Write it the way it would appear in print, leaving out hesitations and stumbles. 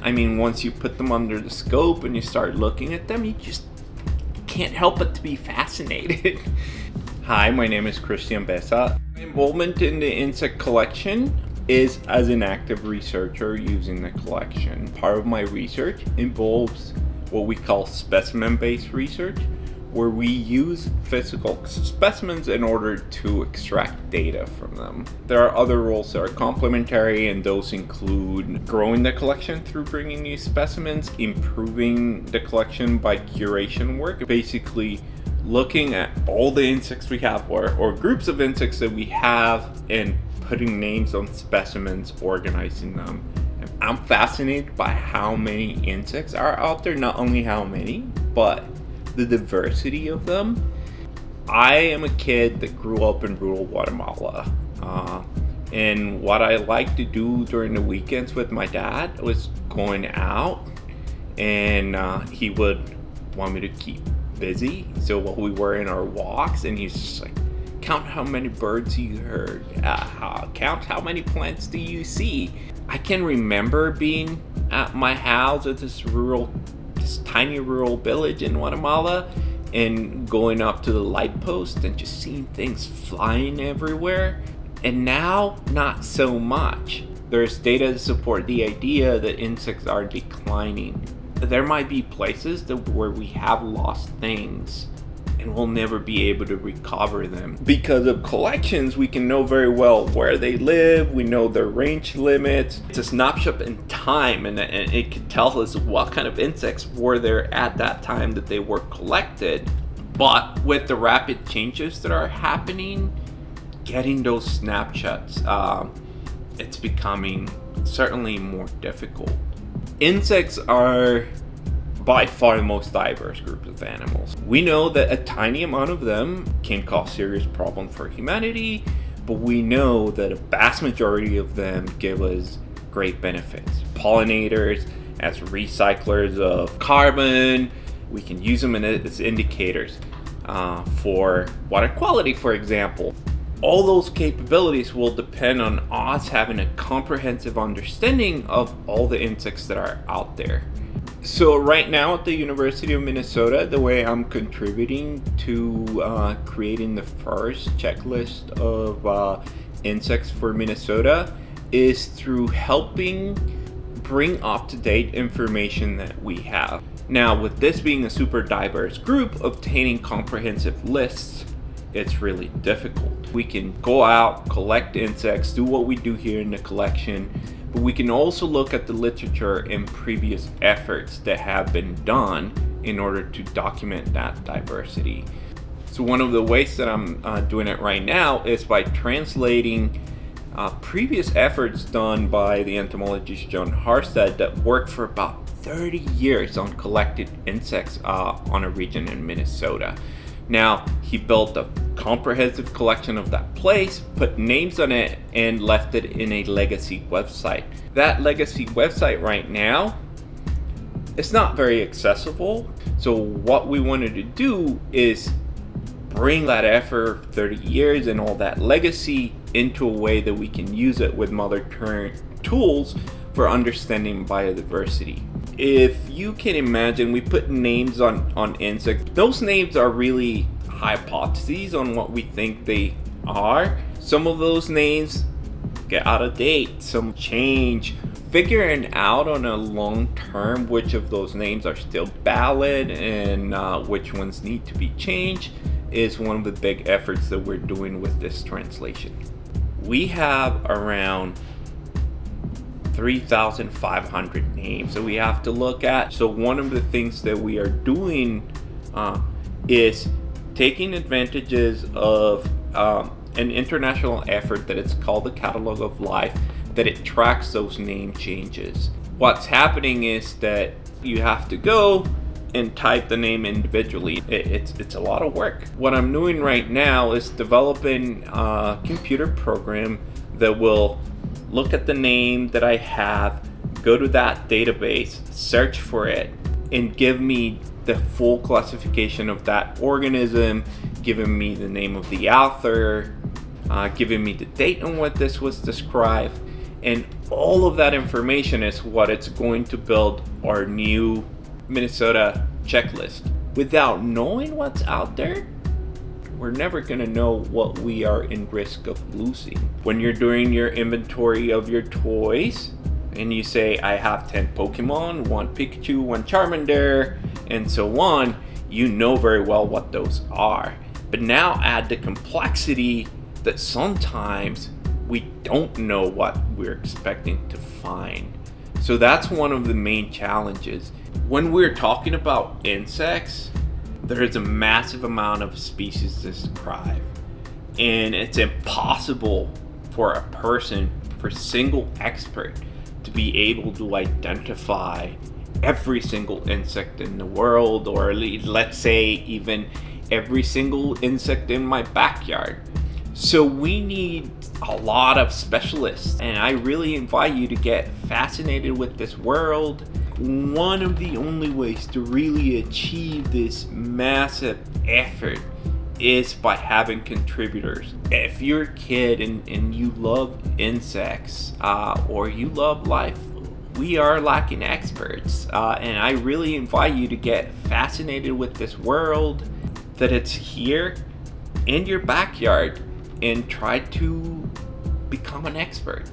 I mean, once you put them under the scope and you start looking at them, you just can't help but to be fascinated. Hi, my name is Cristian Beza. My involvement in the insect collection is as an active researcher using the collection. Part of my research involves what we call specimen-based research, where we use physical specimens in order to extract data from them. There are other roles that are complementary, and those include growing the collection through bringing new specimens, improving the collection by curation work, basically looking at all the insects we have or groups of insects that we have and putting names on specimens, organizing them. I'm fascinated by how many insects are out there, not only how many, but the diversity of them. I am a kid that grew up in rural Guatemala, and what I liked to do during the weekends with my dad was going out, and he would want me to keep busy. So while we were in our walks, and he's just like, count how many birds you heard, count how many plants do you see. I can remember being at my house at this tiny rural village in Guatemala and going up to the light post and just seeing things flying everywhere. And now, not so much. There's data to support the idea that insects are declining. There might be places where we have lost things and we'll never be able to recover them. Because of collections, we can know very well where they live, we know their range limits. It's a snapshot in time, and it can tell us what kind of insects were there at that time that they were collected. But with the rapid changes that are happening, getting those snapshots, it's becoming certainly more difficult. Insects are by far the most diverse group of animals. We know that a tiny amount of them can cause serious problems for humanity, but we know that a vast majority of them give us great benefits. Pollinators, as recyclers of carbon, we can use them as indicators for water quality, for example. All those capabilities will depend on us having a comprehensive understanding of all the insects that are out there. So right now at the University of Minnesota, the way I'm contributing to creating the first checklist of insects for Minnesota is through helping bring up-to-date information that we have. Now, with this being a super diverse group, obtaining comprehensive lists, it's really difficult. We can go out, collect insects, do what we do here in the collection, but we can also look at the literature and previous efforts that have been done in order to document that diversity. So one of the ways that I'm doing it right now is by translating previous efforts done by the entomologist John Harstad that worked for about 30 years on collected insects on a region in Minnesota. Now, he built a comprehensive collection of that place, put names on it, and left it in a legacy website. That legacy website right now, it's not very accessible. So what we wanted to do is bring that effort of 30 years and all that legacy into a way that we can use it with modern tools for understanding biodiversity. If you can imagine, we put names on insects. Those names are really hypotheses on what we think they are. Some of those names get out of date, some change. Figuring out on a long term which of those names are still valid and which ones need to be changed is one of the big efforts that we're doing with this translation. We have around 3,500 names that we have to look at. So one of the things that we are doing is taking advantages of an international effort that it's called the Catalog of Life, that it tracks those name changes. What's happening is that you have to go and type the name individually. It's a lot of work. What I'm doing right now is developing a computer program that will look at the name that I have, go to that database, search for it, and give me the full classification of that organism, giving me the name of the author, giving me the date on what this was described. And All of that information is what it's going to build our new Minnesota checklist. Without knowing what's out there, we're never going to know what we are in risk of losing. When you're doing your inventory of your toys and you say, I have 10 Pokemon, 1 Pikachu, 1 Charmander, and so on, you know very well what those are. But now add the complexity that sometimes we don't know what we're expecting to find. So that's one of the main challenges. When we're talking about insects, there's a massive amount of species to describe, and it's impossible for a person, for a single expert, to be able to identify every single insect in the world, or let's say even every single insect in my backyard. So we need a lot of specialists, and I really invite you to get fascinated with this world. One of the only ways to really achieve this massive effort is by having contributors. If you're a kid and you love insects or you love life, we are lacking experts, and I really invite you to get fascinated with this world, that it's here in your backyard, and try to become an expert.